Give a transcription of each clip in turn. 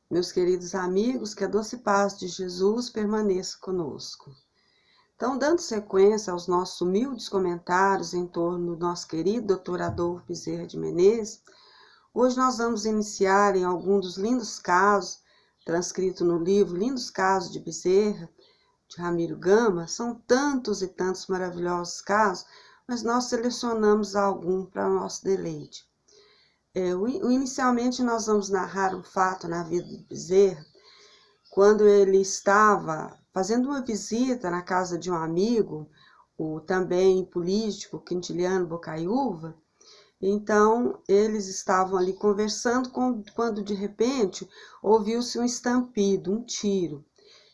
Meus queridos amigos, que a doce paz de Jesus permaneça conosco. Então, dando sequência aos nossos humildes comentários em torno do nosso querido Dr. Adolfo Bezerra de Menezes, hoje nós vamos iniciar em algum dos lindos casos, transcrito no livro Lindos Casos de Bezerra, de Ramiro Gama. São tantos e tantos maravilhosos casos, mas nós selecionamos algum para o nosso deleite. Inicialmente, nós vamos narrar um fato na vida de Bezerra, quando ele estava fazendo uma visita na casa de um amigo, o também político Quintiliano Bocaiúva. Então, eles estavam ali conversando, quando de repente ouviu-se um estampido, um tiro.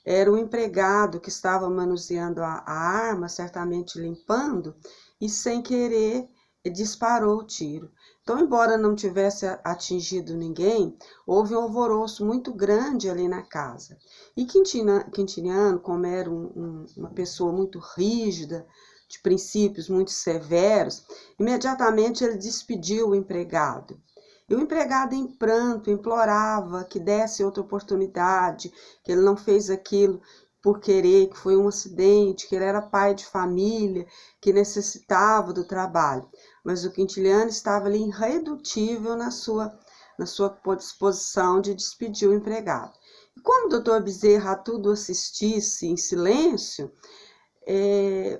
Era o empregado que estava manuseando a arma, certamente limpando, e sem querer disparou o tiro. Então, embora não tivesse atingido ninguém, houve um alvoroço muito grande ali na casa. E Quintiliano, como era uma pessoa muito rígida, de princípios muito severos, imediatamente ele despediu o empregado. E o empregado, em pranto, implorava que desse outra oportunidade, que ele não fez aquilo por querer, que foi um acidente, que ele era pai de família, que necessitava do trabalho. Mas o Quintiliano estava ali irredutível na sua disposição de despedir o empregado. E como o doutor Bezerra a tudo assistisse em silêncio,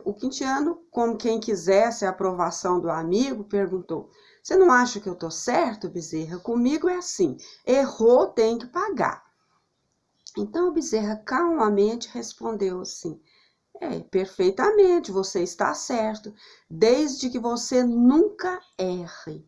o Quintiliano, como quem quisesse a aprovação do amigo, perguntou: "Você não acha que eu estou certo, Bezerra? Comigo é assim, errou, tem que pagar." Então o Bezerra calmamente respondeu assim: "Perfeitamente, você está certo, desde que você nunca erre."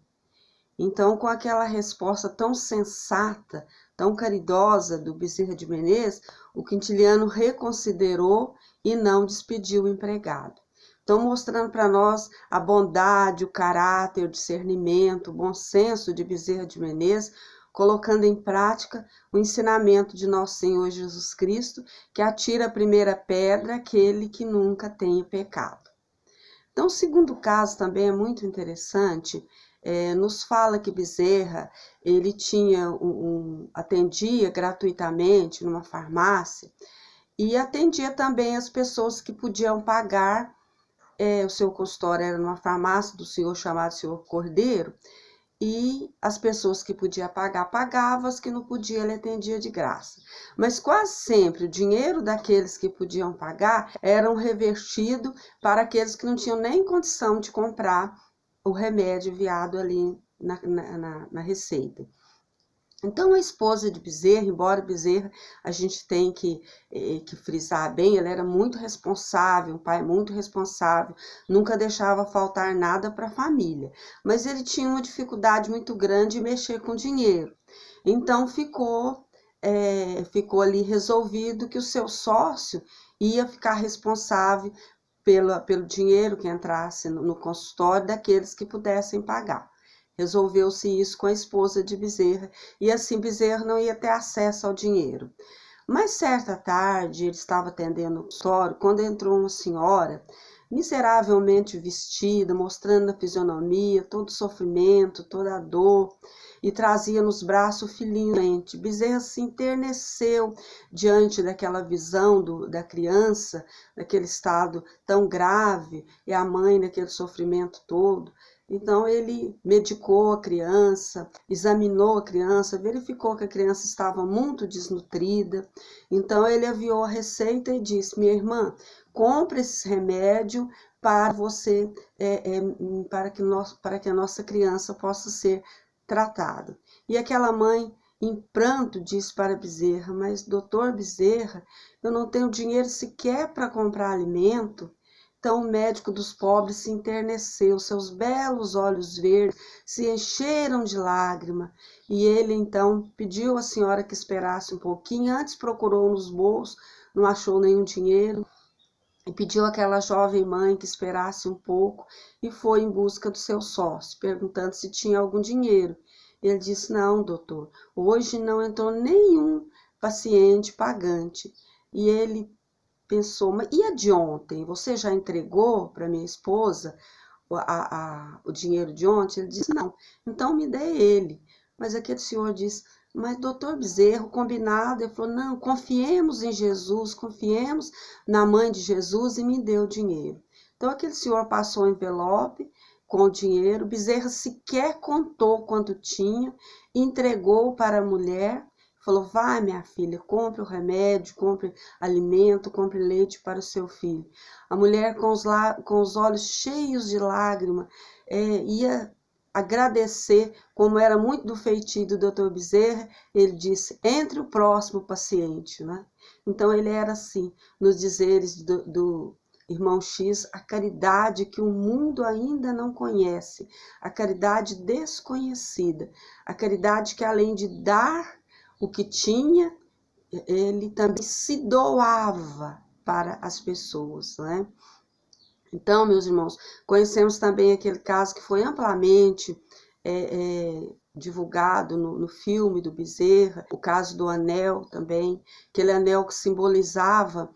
Então, com aquela resposta tão sensata, tão caridosa do Bezerra de Menezes, o Quintiliano reconsiderou e não despediu o empregado. Então, mostrando para nós a bondade, o caráter, o discernimento, o bom senso de Bezerra de Menezes, colocando em prática o ensinamento de nosso Senhor Jesus Cristo, que atira a primeira pedra aquele que nunca tenha pecado. Então, o segundo caso também é muito interessante. Nos fala que Bezerra, ele atendia gratuitamente numa farmácia e atendia também as pessoas que podiam pagar. O seu consultório era numa farmácia do senhor chamado Senhor Cordeiro, e as pessoas que podiam pagar, pagavam, as que não podiam, ele atendia de graça. Mas quase sempre o dinheiro daqueles que podiam pagar eram revertido para aqueles que não tinham nem condição de comprar o remédio enviado ali na receita. Então, a esposa de Bezerra, embora Bezerra, a gente tem que frisar bem, ele era muito responsável, um pai muito responsável, nunca deixava faltar nada para a família. Mas ele tinha uma dificuldade muito grande em mexer com dinheiro. Então, ficou ali resolvido que o seu sócio ia ficar responsável pelo dinheiro que entrasse no consultório daqueles que pudessem pagar. Resolveu-se isso com a esposa de Bezerra, e assim Bezerra não ia ter acesso ao dinheiro. Mas certa tarde, ele estava atendendo o consultório, quando entrou uma senhora, miseravelmente vestida, mostrando na fisionomia todo o sofrimento, toda a dor, e trazia nos braços o filhinho doente. Bezerra se enterneceu diante daquela visão da criança, daquele estado tão grave, e a mãe naquele sofrimento todo. Então, ele medicou a criança, examinou a criança, verificou que a criança estava muito desnutrida. Então, ele enviou a receita e disse: "Minha irmã, compre esse remédio para você, para que a nossa criança possa ser tratada." E aquela mãe, em pranto, disse para Bezerra: "Mas, doutor Bezerra, eu não tenho dinheiro sequer para comprar alimento." Então o médico dos pobres se enterneceu, seus belos olhos verdes se encheram de lágrima, e ele então pediu à senhora que esperasse um pouquinho. Antes procurou nos bolsos, não achou nenhum dinheiro, e pediu àquela jovem mãe que esperasse um pouco, e foi em busca do seu sócio, perguntando se tinha algum dinheiro. Ele disse: "Não, doutor, hoje não entrou nenhum paciente pagante." E ele pensou: "Mas e a de ontem? Você já entregou para minha esposa o dinheiro de ontem?" Ele disse: "Não." "Então me dê ele." Mas aquele senhor disse: Mas doutor Bezerra, combinado, ele falou, não, confiemos em Jesus, confiemos na mãe de Jesus, e me deu o dinheiro. Então aquele senhor passou o envelope com o dinheiro, Bezerra sequer contou quanto tinha, entregou para a mulher, falou, vai minha filha, compre o remédio, compre alimento, compre leite para o seu filho. A mulher com os olhos cheios de lágrimas, ia agradecer, como era muito do feitio do doutor Bezerra, ele disse, entre o próximo paciente, né? Então ele era assim, nos dizeres do irmão X, a caridade que o mundo ainda não conhece, a caridade desconhecida, a caridade que além de dar o que tinha, ele também se doava para as pessoas, né? Então, meus irmãos, conhecemos também aquele caso que foi amplamente divulgado no filme do Bezerra, o caso do anel também, aquele anel que simbolizava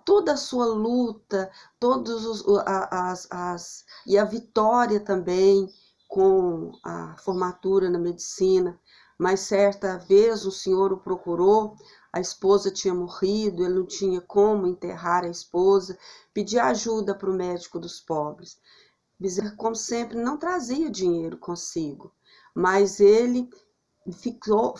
toda a sua luta, e a vitória também com a formatura na medicina. Mas certa vez o senhor o procurou, a esposa tinha morrido, ele não tinha como enterrar a esposa, pedia ajuda para o médico dos pobres. Bezerra, como sempre, não trazia dinheiro consigo, mas ele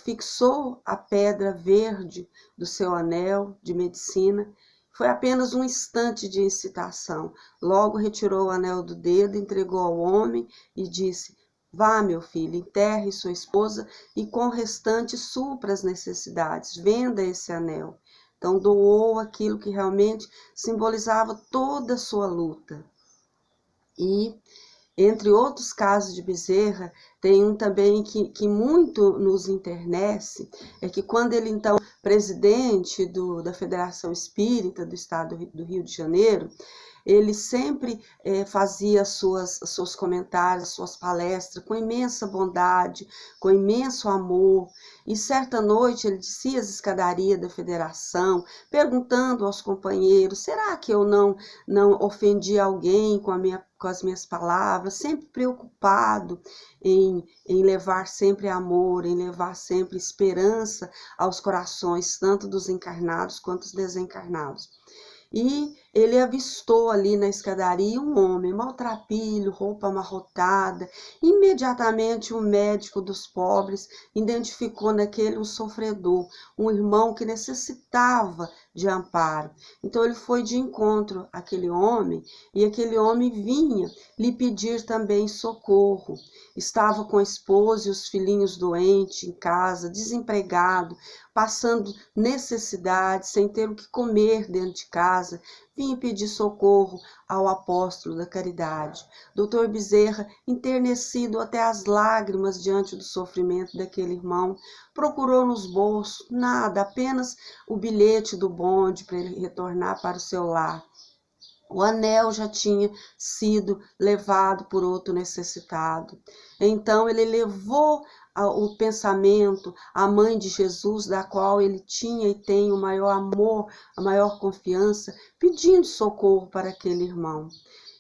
fixou a pedra verde do seu anel de medicina. Foi apenas um instante de incitação. Logo retirou o anel do dedo, entregou ao homem e disse, vá, meu filho, enterre sua esposa e com o restante supra as necessidades, venda esse anel. Então doou aquilo que realmente simbolizava toda a sua luta. E, entre outros casos de Bezerra, tem um também que muito nos enternece, é que quando ele, então, presidente da Federação Espírita do Estado do Rio de Janeiro, ele sempre fazia seus comentários, suas palestras com imensa bondade, com imenso amor. E certa noite ele descia as escadarias da federação, perguntando aos companheiros, será que eu não ofendi alguém com as minhas palavras? Sempre preocupado em levar sempre amor, em levar sempre esperança aos corações, tanto dos encarnados quanto dos desencarnados. E ele avistou ali na escadaria um homem maltrapilho, roupa amarrotada. Imediatamente o médico dos pobres identificou naquele um sofredor, um irmão que necessitava de amparo. Então ele foi de encontro àquele homem, e aquele homem vinha lhe pedir também socorro. Estava com a esposa e os filhinhos doentes em casa, desempregado, passando necessidade, sem ter o que comer dentro de casa, vinha pedir socorro ao apóstolo da caridade. Doutor Bezerra, enternecido até as lágrimas diante do sofrimento daquele irmão, procurou nos bolsos, nada, apenas o bilhete do bonde para ele retornar para o seu lar. O anel já tinha sido levado por outro necessitado. Então ele levou o pensamento à mãe de Jesus, da qual ele tinha e tem o maior amor, a maior confiança, pedindo socorro para aquele irmão.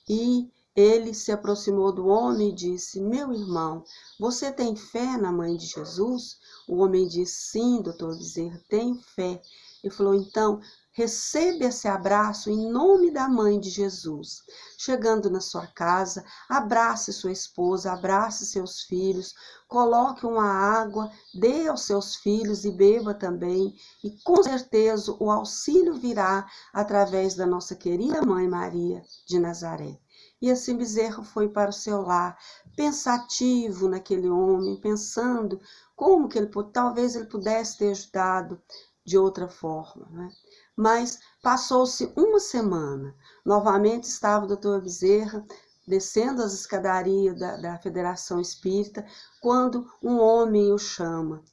E ele se aproximou do homem e disse, meu irmão, você tem fé na mãe de Jesus? O homem disse, sim, doutor Bezerra, tenho fé. Ele falou, então, receba esse abraço em nome da mãe de Jesus. Chegando na sua casa, abrace sua esposa, abrace seus filhos, coloque uma água, dê aos seus filhos e beba também. E com certeza o auxílio virá através da nossa querida mãe Maria de Nazaré. E assim Bezerra foi para o seu lar, pensativo naquele homem, pensando como que talvez ele pudesse ter ajudado de outra forma, né? Mas passou-se uma semana, novamente estava o doutor Bezerra descendo as escadarias da Federação Espírita, quando um homem o chama.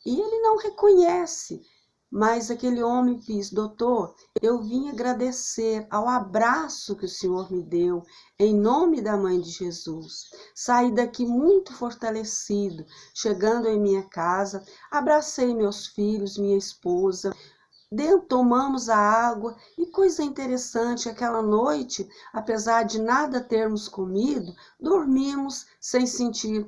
E ele não reconhece, mas aquele homem diz, doutor, eu vim agradecer ao abraço que o senhor me deu, em nome da mãe de Jesus. Saí daqui muito fortalecido, chegando em minha casa, abracei meus filhos, minha esposa, tomamos a água, e coisa interessante, aquela noite, apesar de nada termos comido, dormimos sem sentir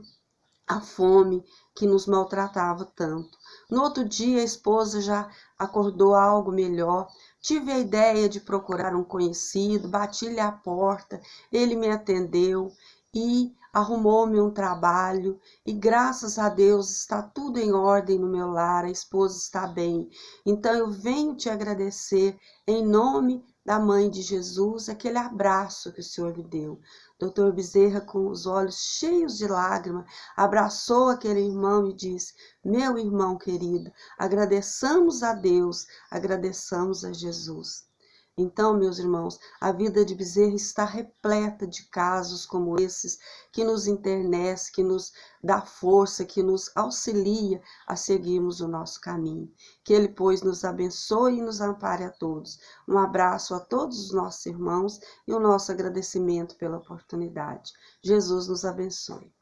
a fome, que nos maltratava tanto. No outro dia, a esposa já acordou algo melhor. Tive a ideia de procurar um conhecido, bati-lhe a porta, ele me atendeu e arrumou-me um trabalho. E graças a Deus está tudo em ordem no meu lar, a esposa está bem. Então eu venho te agradecer em nome da Mãe de Jesus, aquele abraço que o Senhor me deu. Doutor Bezerra, com os olhos cheios de lágrimas, abraçou aquele irmão e disse: meu irmão querido, agradeçamos a Deus, agradeçamos a Jesus. Então, meus irmãos, a vida de Bezerra está repleta de casos como esses, que nos enternece, que nos dá força, que nos auxilia a seguirmos o nosso caminho. Que Ele, pois, nos abençoe e nos ampare a todos. Um abraço a todos os nossos irmãos e o nosso agradecimento pela oportunidade. Jesus nos abençoe.